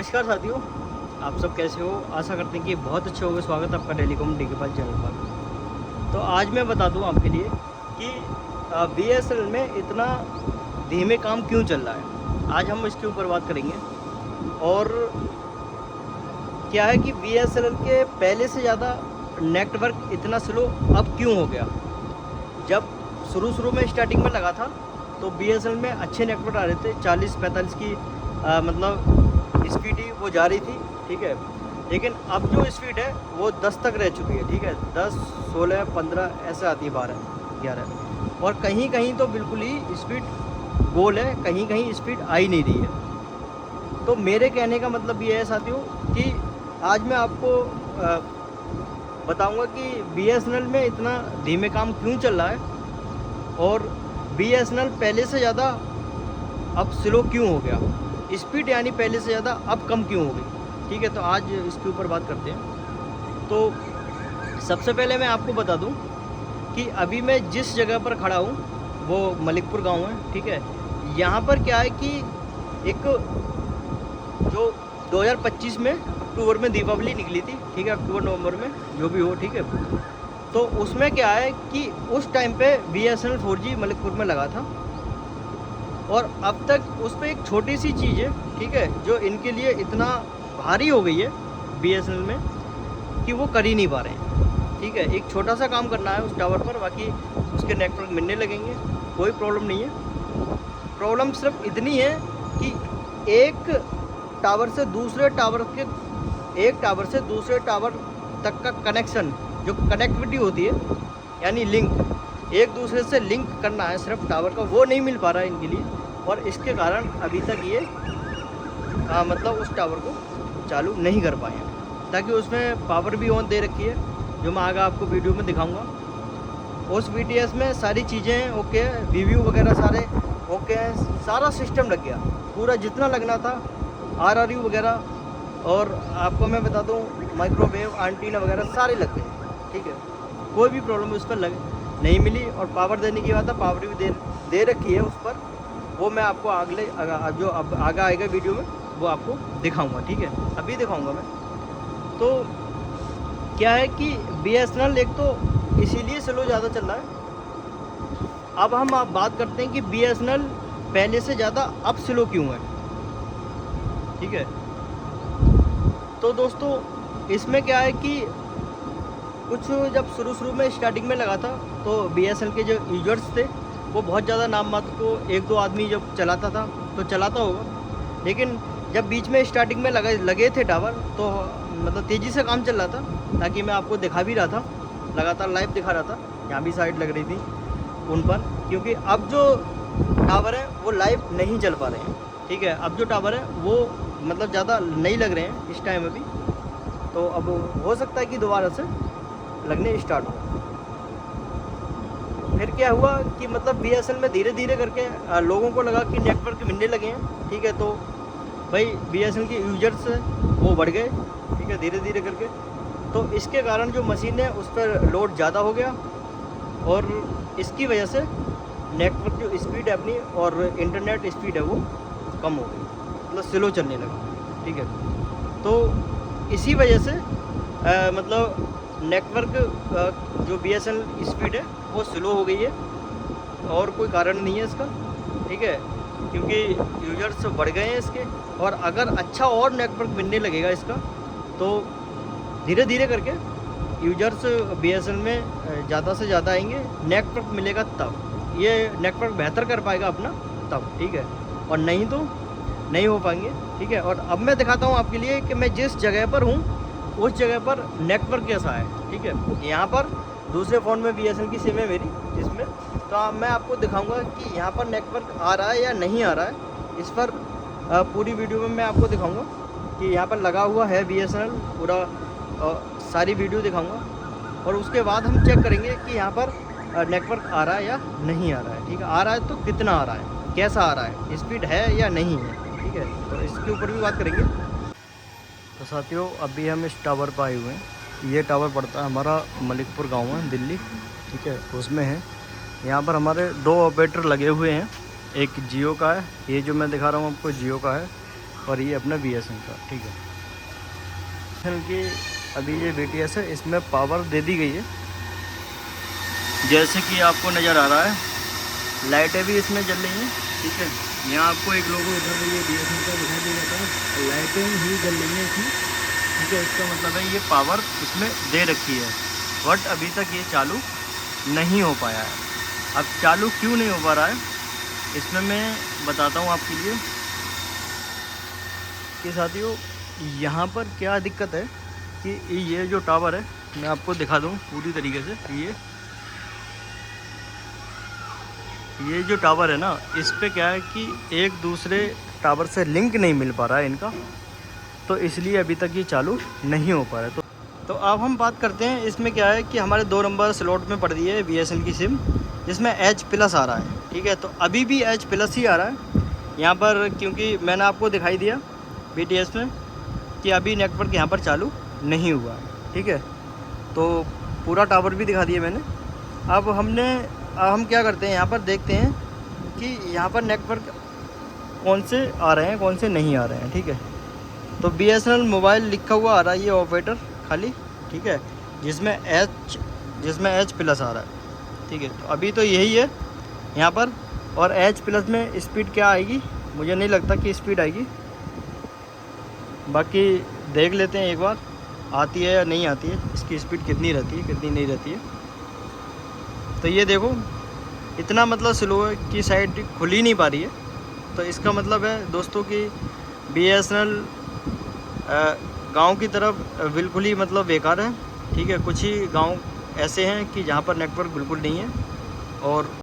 नमस्कार साथियों, आप सब कैसे हो। आशा करते हैं कि बहुत अच्छे होंगे। स्वागत है आपका टेलीकॉम डिगीपाल चैनल पर। तो आज मैं बता दूं आपके लिए कि BSNL में इतना धीमे काम क्यों चल रहा है। आज हम इसके ऊपर बात करेंगे। और क्या है कि BSNL के पहले से ज़्यादा नेटवर्क इतना स्लो अब क्यों हो गया। जब शुरू में स्टार्टिंग में लगा था तो BSNL में अच्छे नेटवर्क आ रहे थे, 40-45 की मतलब स्पीड ही वो जा रही थी, ठीक है। लेकिन अब जो स्पीड है वो 10 तक रह चुकी है, ठीक है। 10, 16, 15 ऐसे आती है, 12, 11। और कहीं कहीं तो बिल्कुल ही स्पीड गोल है, कहीं कहीं स्पीड आ ही नहीं रही है। तो मेरे कहने का मतलब ये है साथियों कि आज मैं आपको बताऊंगा कि BSNL में इतना धीमे काम क्यों चल रहा है और BSNL पहले से ज़्यादा अब स्लो क्यों हो गया। स्पीड यानी पहले से ज़्यादा अब कम क्यों हो गई, ठीक है। तो आज इसके ऊपर बात करते हैं। तो सबसे पहले मैं आपको बता दूं कि अभी मैं जिस जगह पर खड़ा हूं वो मलिकपुर गांव है, ठीक है। यहाँ पर क्या है कि एक जो 2025 में अक्टूबर में दीपावली निकली थी, ठीक है, अक्टूबर नवंबर में जो भी हो, ठीक है। तो उसमें क्या है कि उस टाइम पे BSNL 4G मलिकपुर में लगा था और अब तक उस पर एक छोटी सी चीज़ है, ठीक है, जो इनके लिए इतना भारी हो गई है BSNL में कि वो कर ही नहीं पा रहे हैं, ठीक है। एक छोटा सा काम करना है उस टावर पर, बाकी उसके नेटवर्क मिलने लगेंगे, कोई प्रॉब्लम नहीं है। प्रॉब्लम सिर्फ इतनी है कि एक टावर से दूसरे टावर तक का कनेक्शन, जो कनेक्टिविटी होती है यानी लिंक, एक दूसरे से लिंक करना है सिर्फ टावर का, वो नहीं मिल पा रहा है इनके लिए। और इसके कारण अभी तक ये मतलब उस टावर को चालू नहीं कर पाए हैं, ताकि उसमें पावर भी ऑन दे रखी है, जो मैं आगे आपको वीडियो में दिखाऊंगा। उस BTS में सारी चीज़ें ओके है, रिव्यू वगैरह सारे ओके हैं, सारा सिस्टम लग गया पूरा जितना लगना था, RRU वगैरह। और आपको मैं बता दूं माइक्रोवेव एंटीना वगैरह सारे लग गए, ठीक है। कोई भी प्रॉब्लम उस पर नहीं मिली। और पावर देने की बात है, पावर भी दे रखी है उस पर, वो मैं आपको जो अब आगे आएगा वीडियो में वो आपको दिखाऊंगा, ठीक है, अभी दिखाऊंगा मैं। तो क्या है कि BSNL एक तो इसीलिए स्लो ज़्यादा चल रहा है। अब हम आप बात करते हैं कि BSNL पहले से ज़्यादा अब स्लो क्यों है, ठीक है। तो दोस्तों इसमें क्या है कि कुछ जब शुरू में स्टार्टिंग में लगा था तो BSNL के जो यूजर्स थे वो बहुत ज़्यादा नाम मात्र को 1-2 आदमी जब चलाता था तो चलाता होगा। लेकिन जब बीच में स्टार्टिंग में लगे थे टावर तो मतलब तेज़ी से काम चल रहा था, ताकि मैं आपको दिखा भी रहा था, लगातार लाइव दिखा रहा था। यहाँ भी साइड लग रही थी उन पर, क्योंकि अब जो टावर है वो लाइव नहीं चल पा रहे हैं, ठीक है। अब जो टावर है वो मतलब ज़्यादा नहीं लग रहे हैं इस टाइम अभी। तो अब हो सकता है कि दोबारा से लगने स्टार्ट हो। फिर क्या हुआ कि मतलब BSNL में धीरे धीरे करके लोगों को लगा कि नेटवर्क मिलने लगे हैं, ठीक है। तो भाई BSNL के यूजर्स वो बढ़ गए, ठीक है, धीरे धीरे करके। तो इसके कारण जो मशीन है उस पर लोड ज़्यादा हो गया और इसकी वजह से नेटवर्क जो स्पीड है अपनी और इंटरनेट स्पीड है वो कम हो गई, मतलब स्लो चलने लगा, ठीक है। तो इसी वजह से मतलब नेटवर्क जो BSNL स्पीड है वो स्लो हो गई है, और कोई कारण नहीं है इसका, ठीक है, क्योंकि यूजर्स बढ़ गए हैं इसके। और अगर अच्छा और नेटवर्क मिलने लगेगा इसका तो धीरे धीरे करके यूजर्स BSNL में ज़्यादा से ज़्यादा आएंगे, नेटवर्क मिलेगा तब ये नेटवर्क बेहतर कर पाएगा अपना तब, ठीक है। और नहीं तो नहीं हो पाएंगे, ठीक है। और अब मैं दिखाता हूँ आपके लिए कि मैं जिस जगह पर हूँ उस जगह पर नेटवर्क कैसा है, ठीक है। यहाँ पर दूसरे फ़ोन में BSNL की सिम है मेरी इसमें, तो मैं आपको दिखाऊंगा कि यहाँ पर नेटवर्क आ रहा है या नहीं आ रहा है। इस पर पूरी वीडियो में मैं आपको दिखाऊंगा कि यहाँ पर लगा हुआ है BSNL पूरा, सारी वीडियो दिखाऊंगा। और उसके बाद हम चेक करेंगे कि यहाँ पर नेटवर्क आ रहा है या नहीं आ रहा है, ठीक है। आ रहा है तो कितना आ रहा है, कैसा आ रहा है, स्पीड है या नहीं है, ठीक है। तो इसके ऊपर भी बात करेंगे। तो साथियों अभी हम इस टावर पर आए हुए हैं। ये टावर पड़ता है हमारा मलिकपुर गांव है, दिल्ली, ठीक है, उसमें है। यहाँ पर हमारे 2 ऑपरेटर लगे हुए हैं, एक जियो का है, ये जो मैं दिखा रहा हूँ आपको जियो का है, और ये अपना BSNL का, ठीक है। BSNL की अभी ये BTS है, इसमें पावर दे दी गई है, जैसे कि आपको नज़र आ रहा है। लाइटें भी इसमें जल रही हैं, ठीक है। यहाँ आपको एक लोगो इधर ये BSNL का दिखाई दे जाता है, लाइटें ही जल रही हैं इसमें, ठीक है। इसका मतलब है ये पावर इसमें दे रखी है, बट अभी तक ये चालू नहीं हो पाया है। अब चालू क्यों नहीं हो पा रहा है, इसमें मैं बताता हूँ आपके लिए कि साथियों यहाँ पर क्या दिक्कत है कि ये जो टावर है, मैं आपको दिखा दूँ पूरी तरीके से। ये जो टावर है ना, इस पे क्या है कि एक दूसरे टावर से लिंक नहीं मिल पा रहा है इनका, तो इसलिए अभी तक ये चालू नहीं हो पा रहा है। तो अब हम बात करते हैं, इसमें क्या है कि हमारे 2 नंबर स्लॉट में पड़ दी है BSNL की सिम, जिसमें H+ आ रहा है, ठीक है। तो अभी भी H+ ही आ रहा है यहाँ पर, क्योंकि मैंने आपको दिखाई दिया BTS में कि अभी नेटवर्क यहाँ पर चालू नहीं हुआ है, ठीक है। तो पूरा टावर भी दिखा दिया मैंने। अब हम क्या करते हैं, यहाँ पर देखते हैं कि यहाँ पर नेटवर्क कौन से आ रहे हैं, कौन से नहीं आ रहे हैं, ठीक है। तो BSNL मोबाइल लिखा हुआ आ रहा है, ये ऑपरेटर खाली, ठीक है, जिसमें H+ आ रहा है, ठीक है। तो अभी तो यही है यहाँ पर, और H+ में स्पीड क्या आएगी, मुझे नहीं लगता कि स्पीड आएगी, बाकी देख लेते हैं एक बार आती है या नहीं आती है, इसकी स्पीड कितनी रहती है कितनी नहीं रहती है। तो ये देखो इतना मतलब स्लो है कि साइड खुल ही नहीं पा रही है। तो इसका मतलब है दोस्तों कि BSNL गांव की तरफ बिल्कुल ही मतलब बेकार है, ठीक है। कुछ ही गांव ऐसे हैं कि जहां पर नेटवर्क बिल्कुल नहीं है, और